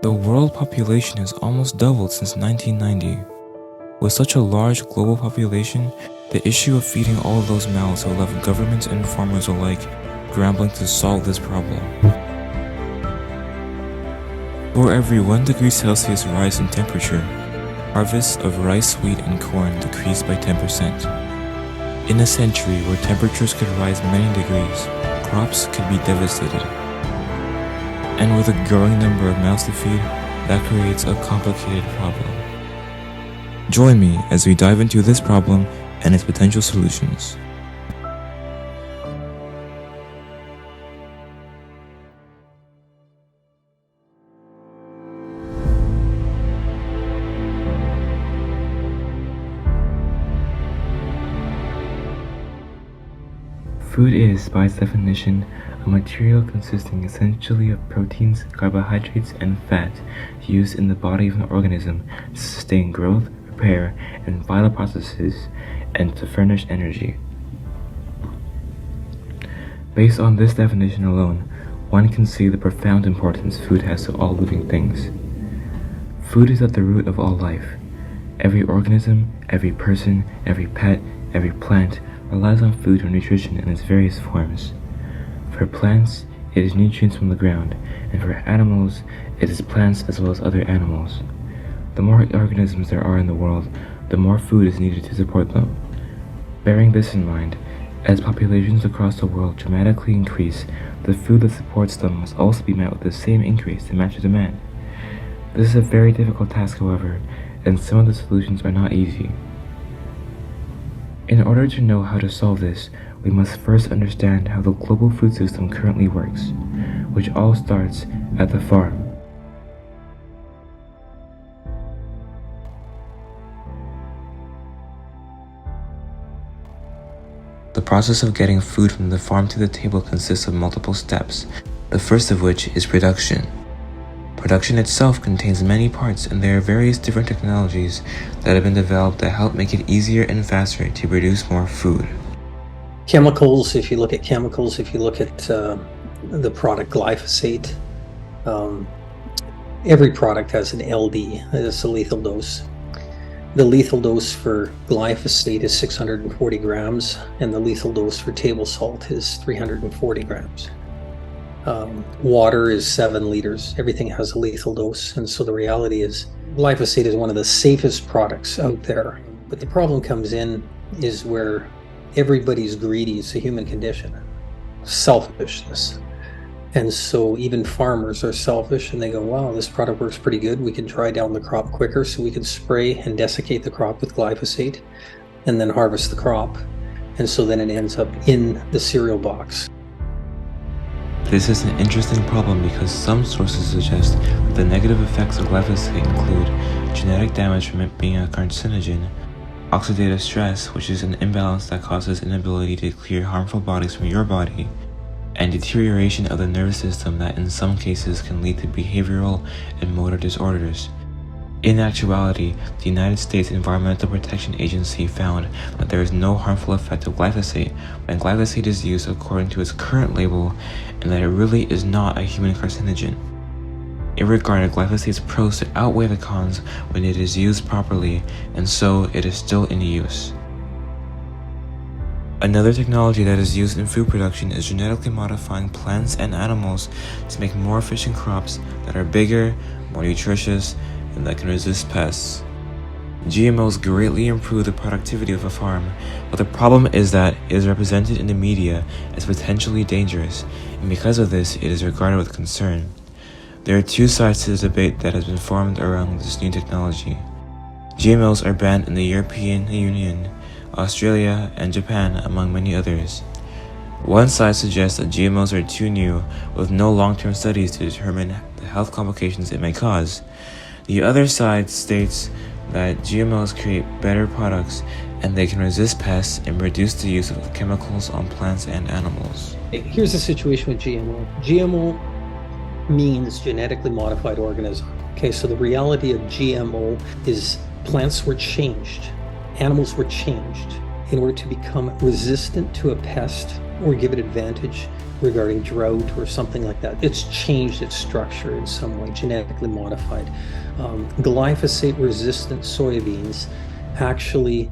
The world population has almost doubled since 1990. With such a large global population, the issue of feeding all of those mouths have left governments and farmers alike scrambling to solve this problem. For every 1 degree Celsius rise in temperature, harvests of rice, wheat, and corn decreased by 10%. In a century where temperatures could rise many degrees, crops could be devastated. And with a growing number of mouths to feed, that creates a complicated problem. Join me as we dive into this problem and its potential solutions. Food is, by its definition, a material consisting essentially of proteins, carbohydrates, and fat used in the body of an organism to sustain growth, repair, and vital processes, and to furnish energy. Based on this definition alone, one can see the profound importance food has to all living things. Food is at the root of all life. Every organism, every person, every pet, every plant relies on food or nutrition in its various forms. For plants, it is nutrients from the ground, and for animals, it is plants as well as other animals. The more organisms there are in the world, the more food is needed to support them. Bearing this in mind, as populations across the world dramatically increase, the food that supports them must also be met with the same increase to match the demand. This is a very difficult task, however, and some of the solutions are not easy. In order to know how to solve this, we must first understand how the global food system currently works, which all starts at the farm. The process of getting food from the farm to the table consists of multiple steps, the first of which is production. Production itself contains many parts, and there are various different technologies that have been developed that help make it easier and faster to produce more food. Chemicals, if you look at the product glyphosate, every product has an LD, it's a lethal dose. The lethal dose for glyphosate is 640 grams, and the lethal dose for table salt is 340 grams. Water is 7 liters. Everything has a lethal dose, and so the reality is glyphosate is one of the safest products out there. But the problem comes in is where everybody's greedy. It's a human condition, selfishness. And so even farmers are selfish, and they go, wow, this product works pretty good. We can dry down the crop quicker, so we can spray and desiccate the crop with glyphosate and then harvest the crop. And so then it ends up in the cereal box. This is an interesting problem because some sources suggest that the negative effects of glyphosate include genetic damage from it being a carcinogen, oxidative stress, which is an imbalance that causes inability to clear harmful bodies from your body, and deterioration of the nervous system that in some cases can lead to behavioral and motor disorders. In actuality, the United States Environmental Protection Agency found that there is no harmful effect of glyphosate when glyphosate is used according to its current label, and that it really is not a human carcinogen. It regarded glyphosate's pros to outweigh the cons when it is used properly, and so it is still in use. Another technology that is used in food production is genetically modifying plants and animals to make more efficient crops that are bigger, more nutritious, and that can resist pests. GMOs greatly improve the productivity of a farm, but the problem is that it is represented in the media as potentially dangerous, and because of this, it is regarded with concern. There are two sides to the debate that has been formed around this new technology. GMOs are banned in the European Union, Australia, and Japan, among many others. One side suggests that GMOs are too new, with no long-term studies to determine the health complications it may cause. The other side states that GMOs create better products and they can resist pests and reduce the use of chemicals on plants and animals. Here's the situation with GMO. GMO means genetically modified organism. Okay, so the reality of GMO is plants were changed, animals were changed in order to become resistant to a pest or give it advantage regarding drought or something like that. It's changed its structure in some way, genetically modified. Glyphosate-resistant soybeans actually,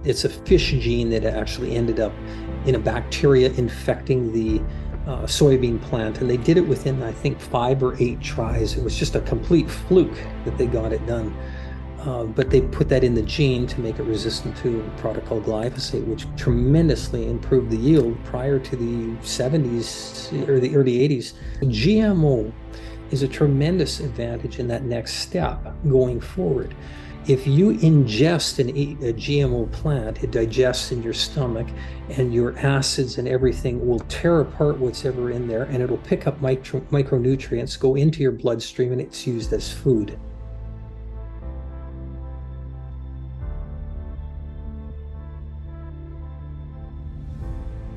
it's a fish gene that actually ended up in a bacteria infecting the soybean plant, and they did it within, I think, 5 or 8 tries. It was just a complete fluke that they got it done. But they put that in the gene to make it resistant to a product called glyphosate, which tremendously improved the yield prior to the 70s or the early 80s. GMO is a tremendous advantage in that next step going forward. If you ingest and eat a GMO plant, it digests in your stomach, and your acids and everything will tear apart what's ever in there, and it'll pick up micronutrients, go into your bloodstream, and it's used as food.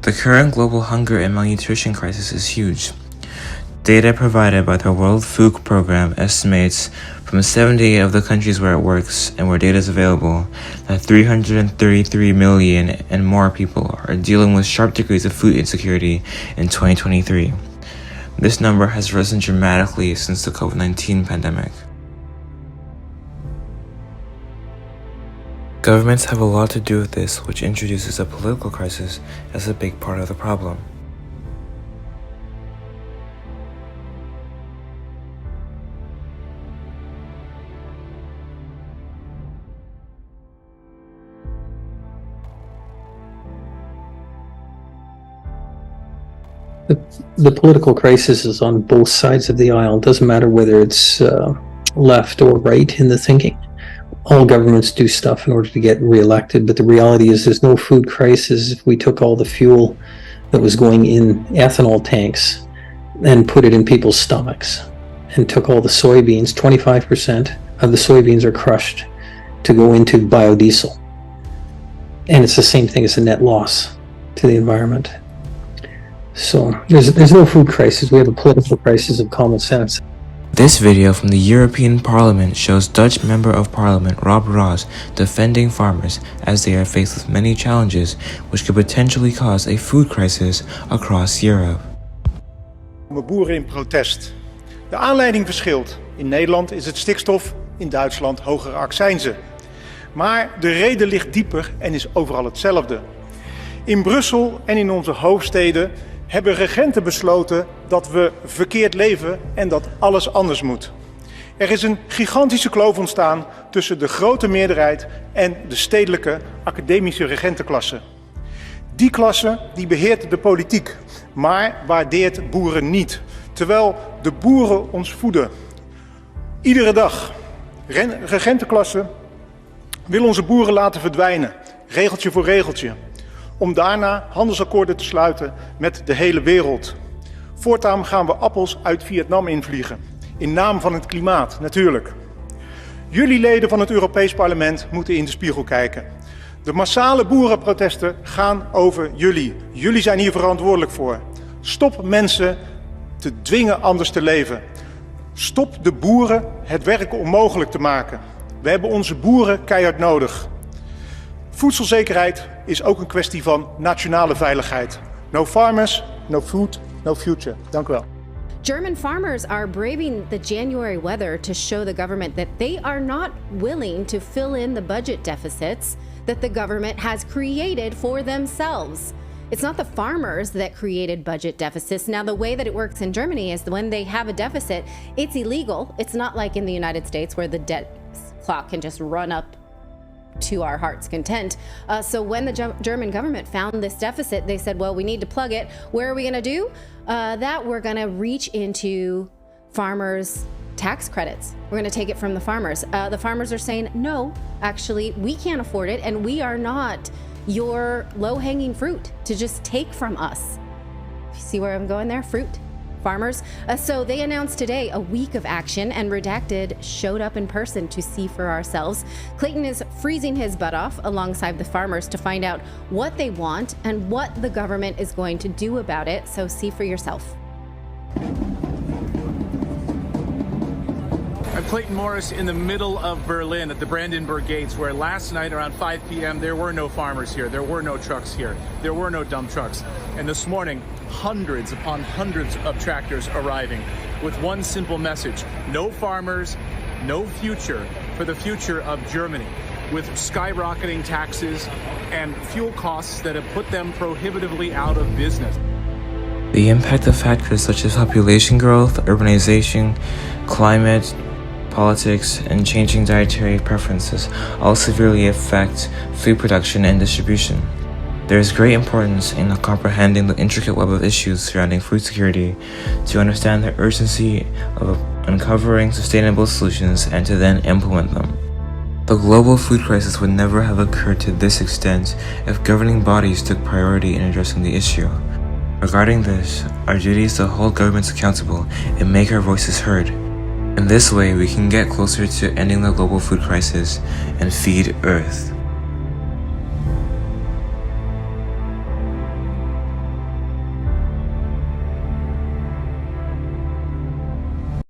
The current global hunger and malnutrition crisis is huge. Data provided by the World Food Program estimates from 78 of the countries where it works and where data is available that 333 million and more people are dealing with sharp degrees of food insecurity in 2023. This number has risen dramatically since the COVID-19 pandemic. Governments have a lot to do with this, which introduces a political crisis as a big part of the problem. The political crisis is on both sides of the aisle. It doesn't matter whether it's left or right in the thinking. All governments do stuff in order to get reelected, but the reality is there's no food crisis if we took all the fuel that was going in ethanol tanks and put it in people's stomachs, and took all the soybeans. 25% of the soybeans are crushed to go into biodiesel. And it's the same thing as a net loss to the environment. So there's no food crisis. We have a political crisis of common sense. This video from the European Parliament shows Dutch Member of Parliament Rob Ross defending farmers as they are faced with many challenges which could potentially cause a food crisis across Europe. Boeren in protest. De aanleiding verschilt. In Nederland is het stikstof, in Duitsland hogere accijnzen. Maar de reden ligt dieper en is overal hetzelfde. In Brussel en in onze hoofdsteden hebben regenten besloten dat we verkeerd leven en dat alles anders moet. Er is een gigantische kloof ontstaan tussen de grote meerderheid en de stedelijke academische regentenklasse. Die klasse die beheert de politiek, maar waardeert boeren niet, terwijl de boeren ons voeden. Iedere dag. Regentenklasse wil onze boeren laten verdwijnen, regeltje voor regeltje, om daarna handelsakkoorden te sluiten met de hele wereld. Voortaan gaan we appels uit Vietnam invliegen, in naam van het klimaat natuurlijk. Jullie leden van het Europees Parlement moeten in de spiegel kijken. De massale boerenprotesten gaan over jullie. Jullie zijn hier verantwoordelijk voor. Stop mensen te dwingen anders te leven. Stop de boeren het werk onmogelijk te maken. We hebben onze boeren keihard nodig. Voedselzekerheid is ook een kwestie van nationale veiligheid. No farmers, no food, no future. Dank u wel. German farmers are braving the January weather to show the government that they are not willing to fill in the budget deficits that the government has created for themselves. It's not the farmers that created budget deficits. Now, the way that it works in Germany is when they have a deficit, it's illegal. It's not like in the United States where the debt clock can just run up to our heart's content. So when the German government found this deficit, they said, well, we need to plug it. Where are we going to do that? We're going to reach into farmers' tax credits. We're going to take it from the farmers. The farmers are saying, no, actually, we can't afford it, and we are not your low-hanging fruit to just take from us. You see where I'm going there? Fruit. Farmers. So they announced today a week of action, and Redacted showed up in person to see for ourselves. Clayton is freezing his butt off alongside the farmers to find out what they want and what the government is going to do about it. So see for yourself. I'm Clayton Morris in the middle of Berlin at the Brandenburg Gates, where last night around 5 p.m. there were no farmers here, there were no trucks here, there were no dump trucks. And this morning, hundreds upon hundreds of tractors arriving with one simple message: no farmers, no future for the future of Germany, with skyrocketing taxes and fuel costs that have put them prohibitively out of business. The impact of factors such as population growth, urbanization, climate, politics, and changing dietary preferences all severely affect food production and distribution. There is great importance in comprehending the intricate web of issues surrounding food security to understand the urgency of uncovering sustainable solutions and to then implement them. The global food crisis would never have occurred to this extent if governing bodies took priority in addressing the issue. Regarding this, our duty is to hold governments accountable and make our voices heard. In this way, we can get closer to ending the global food crisis and feed Earth.